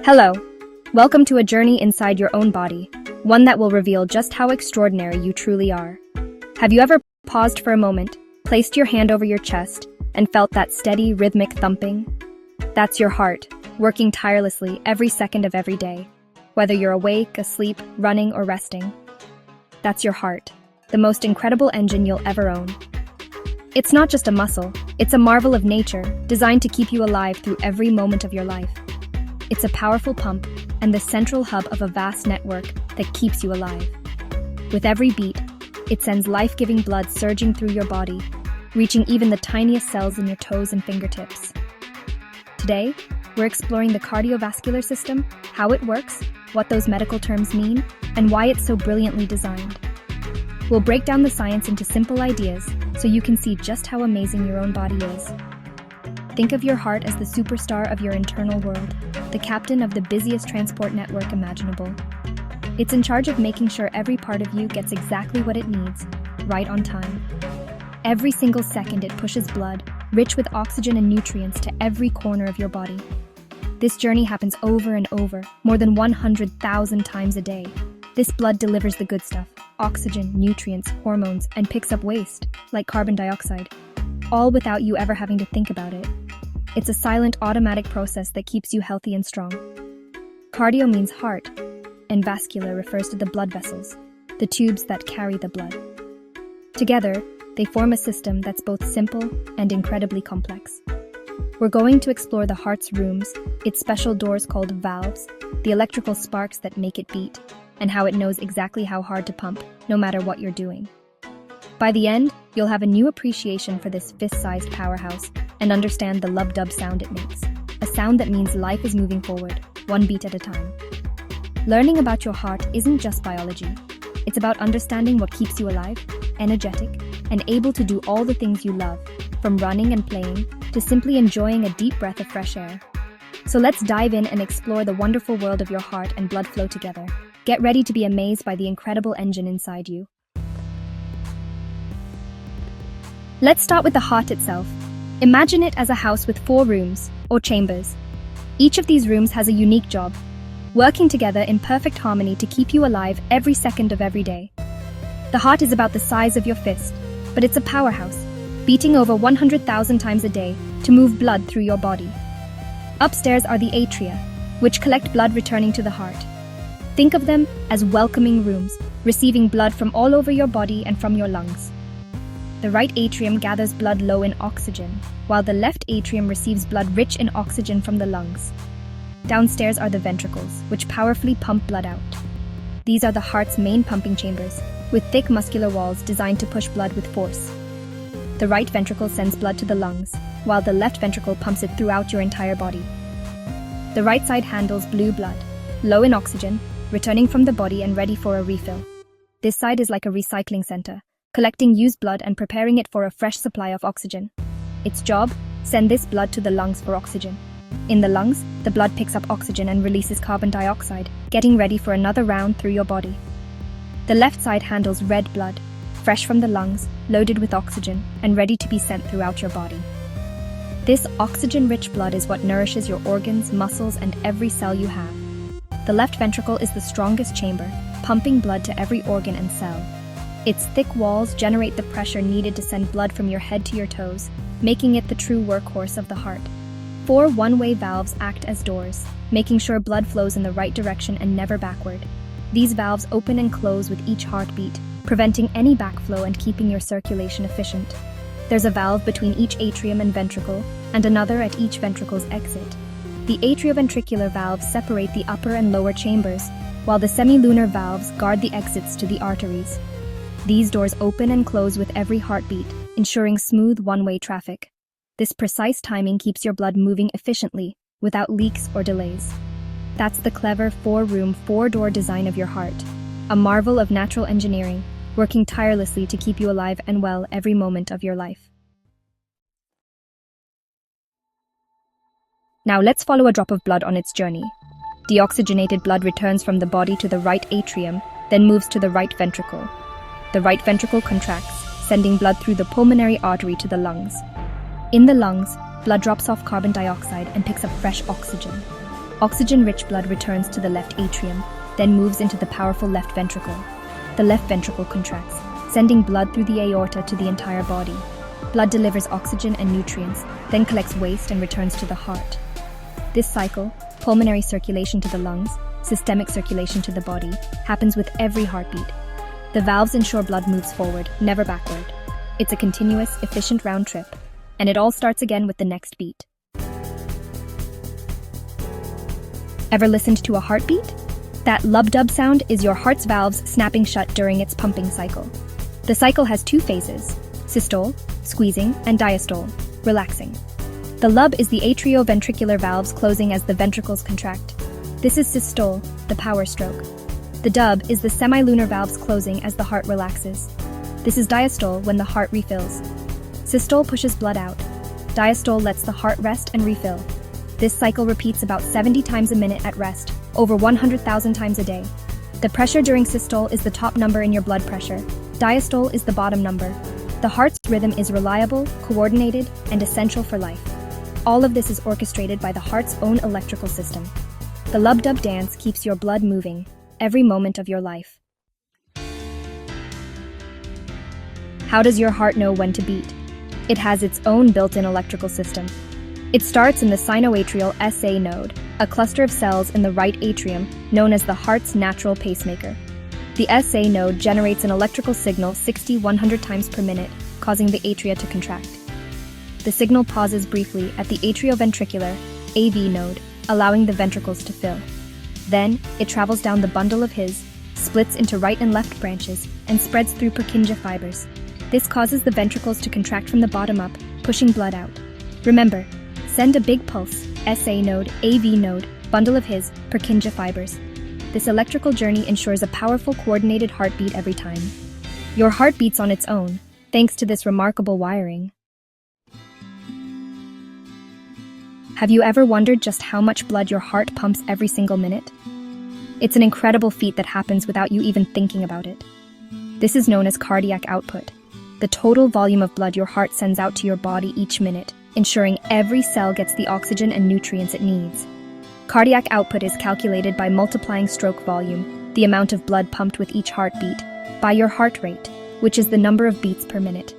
Hello. Welcome to a journey inside your own body, one that will reveal just how extraordinary you truly are. Have you ever paused for a moment, placed your hand over your chest, and felt that steady, rhythmic thumping? That's your heart, working tirelessly every second of every day, whether you're awake, asleep, running, or resting. That's your heart, the most incredible engine you'll ever own. It's not just a muscle, it's a marvel of nature, designed to keep you alive through every moment of your life. It's a powerful pump and the central hub of a vast network that keeps you alive. With every beat, it sends life-giving blood surging through your body, reaching even the tiniest cells in your toes and fingertips. Today, we're exploring the cardiovascular system, how it works, what those medical terms mean, and why it's so brilliantly designed. We'll break down the science into simple ideas so you can see just how amazing your own body is. Think of your heart as the superstar of your internal world, the captain of the busiest transport network imaginable. It's in charge of making sure every part of you gets exactly what it needs, right on time. Every single second it pushes blood, rich with oxygen and nutrients, to every corner of your body. This journey happens over and over, more than 100,000 times a day. This blood delivers the good stuff, oxygen, nutrients, hormones, and picks up waste, like carbon dioxide, all without you ever having to think about it. It's a silent, automatic process that keeps you healthy and strong. Cardio means heart, and vascular refers to the blood vessels, the tubes that carry the blood. Together, they form a system that's both simple and incredibly complex. We're going to explore the heart's rooms, its special doors called valves, the electrical sparks that make it beat, and how it knows exactly how hard to pump, no matter what you're doing. By the end, you'll have a new appreciation for this fist-sized powerhouse and understand the Lub-Dub sound it makes, a sound that means life is moving forward, one beat at a time. Learning about your heart isn't just biology. It's about understanding what keeps you alive, energetic, and able to do all the things you love, from running and playing to simply enjoying a deep breath of fresh air. So let's dive in and explore the wonderful world of your heart and blood flow together. Get ready to be amazed by the incredible engine inside you. Let's start with the heart itself. Imagine it as a house with 4 rooms, or chambers. Each of these rooms has a unique job, working together in perfect harmony to keep you alive every second of every day. The heart is about the size of your fist, but it's a powerhouse, beating over 100,000 times a day to move blood through your body. Upstairs are the atria, which collect blood returning to the heart. Think of them as welcoming rooms, receiving blood from all over your body and from your lungs. The right atrium gathers blood low in oxygen, while the left atrium receives blood rich in oxygen from the lungs. Downstairs are the ventricles, which powerfully pump blood out. These are the heart's main pumping chambers, with thick muscular walls designed to push blood with force. The right ventricle sends blood to the lungs, while the left ventricle pumps it throughout your entire body. The right side handles blue blood, low in oxygen, returning from the body and ready for a refill. This side is like a recycling center, collecting used blood and preparing it for a fresh supply of oxygen. Its job? Send this blood to the lungs for oxygen. In the lungs, the blood picks up oxygen and releases carbon dioxide, getting ready for another round through your body. The left side handles red blood, fresh from the lungs, loaded with oxygen, and ready to be sent throughout your body. This oxygen-rich blood is what nourishes your organs, muscles, and every cell you have. The left ventricle is the strongest chamber, pumping blood to every organ and cell. Its thick walls generate the pressure needed to send blood from your head to your toes, making it the true workhorse of the heart. 4 one-way valves act as doors, making sure blood flows in the right direction and never backward. These valves open and close with each heartbeat, preventing any backflow and keeping your circulation efficient. There's a valve between each atrium and ventricle, and another at each ventricle's exit. The atrioventricular valves separate the upper and lower chambers, while the semilunar valves guard the exits to the arteries. These doors open and close with every heartbeat, ensuring smooth one-way traffic. This precise timing keeps your blood moving efficiently, without leaks or delays. That's the clever 4-room, 4-door design of your heart, a marvel of natural engineering, working tirelessly to keep you alive and well every moment of your life. Now let's follow a drop of blood on its journey. Deoxygenated blood returns from the body to the right atrium, then moves to the right ventricle. The right ventricle contracts, sending blood through the pulmonary artery to the lungs. In the lungs, blood drops off carbon dioxide and picks up fresh oxygen. Oxygen-rich blood returns to the left atrium, then moves into the powerful left ventricle. The left ventricle contracts, sending blood through the aorta to the entire body. Blood delivers oxygen and nutrients, then collects waste and returns to the heart. This cycle, pulmonary circulation to the lungs, systemic circulation to the body, happens with every heartbeat. The valves ensure blood moves forward, never backward. It's a continuous, efficient round trip, and it all starts again with the next beat. Ever listened to a heartbeat? That Lub-Dub sound is your heart's valves snapping shut during its pumping cycle. The cycle has two phases: systole, squeezing, and diastole, relaxing. The lub is the atrioventricular valves closing as the ventricles contract. This is systole, the power stroke. The dub is the semilunar valves closing as the heart relaxes. This is diastole, when the heart refills. Systole pushes blood out. Diastole lets the heart rest and refill. This cycle repeats about 70 times a minute at rest, over 100,000 times a day. The pressure during systole is the top number in your blood pressure. Diastole is the bottom number. The heart's rhythm is reliable, coordinated, and essential for life. All of this is orchestrated by the heart's own electrical system. The Lub-Dub dance keeps your blood moving every moment of your life. How does your heart know when to beat? It has its own built-in electrical system. It starts in the sinoatrial SA node, a cluster of cells in the right atrium known as the heart's natural pacemaker. The SA node generates an electrical signal 60-100 times per minute, causing the atria to contract. The signal pauses briefly at the atrioventricular AV node, allowing the ventricles to fill. Then, it travels down the bundle of His, splits into right and left branches, and spreads through Purkinje fibers. This causes the ventricles to contract from the bottom up, pushing blood out. Remember, send a big pulse, SA node, AV node, bundle of His, Purkinje fibers. This electrical journey ensures a powerful, coordinated heartbeat every time. Your heart beats on its own, thanks to this remarkable wiring. Have you ever wondered just how much blood your heart pumps every single minute? It's an incredible feat that happens without you even thinking about it. This is known as cardiac output, the total volume of blood your heart sends out to your body each minute, ensuring every cell gets the oxygen and nutrients it needs. Cardiac output is calculated by multiplying stroke volume, the amount of blood pumped with each heartbeat, by your heart rate, which is the number of beats per minute.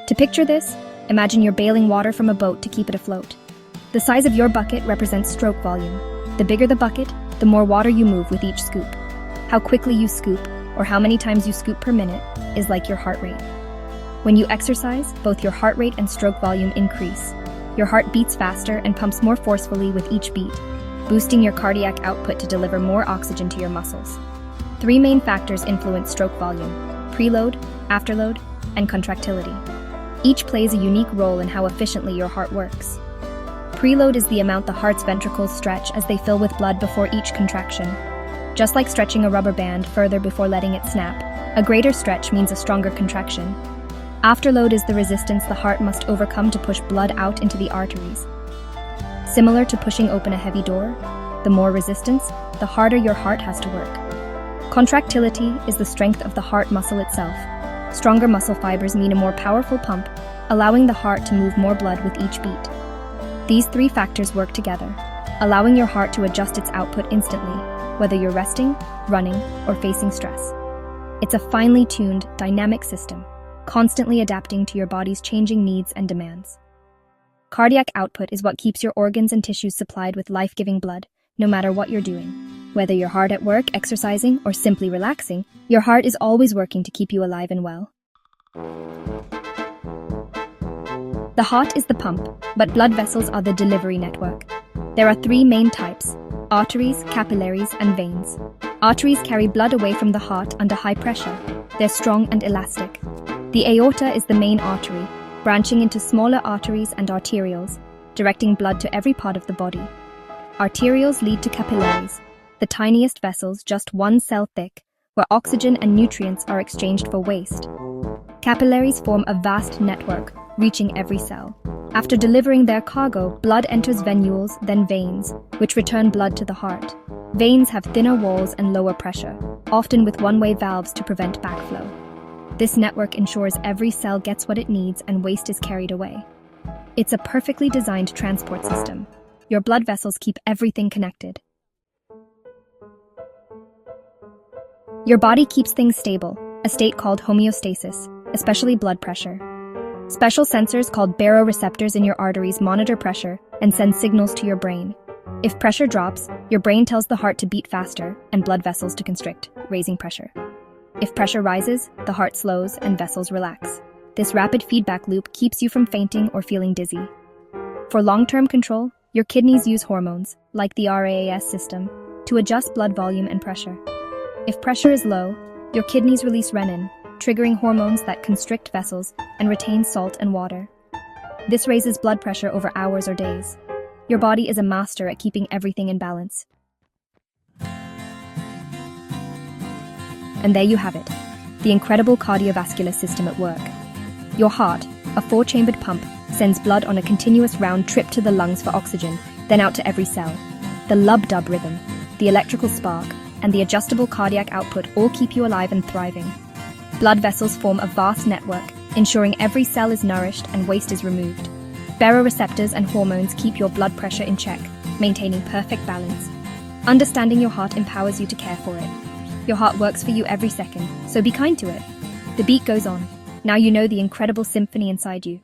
To picture this, imagine you're bailing water from a boat to keep it afloat. The size of your bucket represents stroke volume. The bigger the bucket, the more water you move with each scoop. How quickly you scoop, or how many times you scoop per minute, is like your heart rate. When you exercise, both your heart rate and stroke volume increase. Your heart beats faster and pumps more forcefully with each beat, boosting your cardiac output to deliver more oxygen to your muscles. Three main factors influence stroke volume: preload, afterload, and contractility. Each plays a unique role in how efficiently your heart works. Preload is the amount the heart's ventricles stretch as they fill with blood before each contraction. Just like stretching a rubber band further before letting it snap, a greater stretch means a stronger contraction. Afterload is the resistance the heart must overcome to push blood out into the arteries. Similar to pushing open a heavy door, the more resistance, the harder your heart has to work. Contractility is the strength of the heart muscle itself. Stronger muscle fibers mean a more powerful pump, allowing the heart to move more blood with each beat. These three factors work together, allowing your heart to adjust its output instantly, whether you're resting, running, or facing stress. It's a finely tuned, dynamic system, constantly adapting to your body's changing needs and demands. Cardiac output is what keeps your organs and tissues supplied with life-giving blood, no matter what you're doing. Whether you're hard at work, exercising, or simply relaxing, your heart is always working to keep you alive and well. The heart is the pump, but blood vessels are the delivery network. There are three main types: arteries, capillaries, and veins. Arteries carry blood away from the heart under high pressure. They're strong and elastic. The aorta is the main artery, branching into smaller arteries and arterioles, directing blood to every part of the body. Arterioles lead to capillaries, the tiniest vessels just 1 cell thick, where oxygen and nutrients are exchanged for waste. Capillaries form a vast network, reaching every cell. After delivering their cargo, blood enters venules, then veins, which return blood to the heart. Veins have thinner walls and lower pressure, often with one-way valves to prevent backflow. This network ensures every cell gets what it needs and waste is carried away. It's a perfectly designed transport system. Your blood vessels keep everything connected. Your body keeps things stable, a state called homeostasis, especially blood pressure. Special sensors called baroreceptors in your arteries monitor pressure and send signals to your brain. If pressure drops, your brain tells the heart to beat faster and blood vessels to constrict, raising pressure. If pressure rises, the heart slows and vessels relax. This rapid feedback loop keeps you from fainting or feeling dizzy. For long-term control, your kidneys use hormones, like the RAAS system, to adjust blood volume and pressure. If pressure is low, your kidneys release renin, triggering hormones that constrict vessels and retain salt and water. This raises blood pressure over hours or days. Your body is a master at keeping everything in balance. And there you have it, the incredible cardiovascular system at work. Your heart, a 4-chambered pump, sends blood on a continuous round trip to the lungs for oxygen, then out to every cell. The Lub-Dub rhythm, the electrical spark, and the adjustable cardiac output all keep you alive and thriving. Blood vessels form a vast network, ensuring every cell is nourished and waste is removed. Baroreceptors and hormones keep your blood pressure in check, maintaining perfect balance. Understanding your heart empowers you to care for it. Your heart works for you every second, so be kind to it. The beat goes on. Now you know the incredible symphony inside you.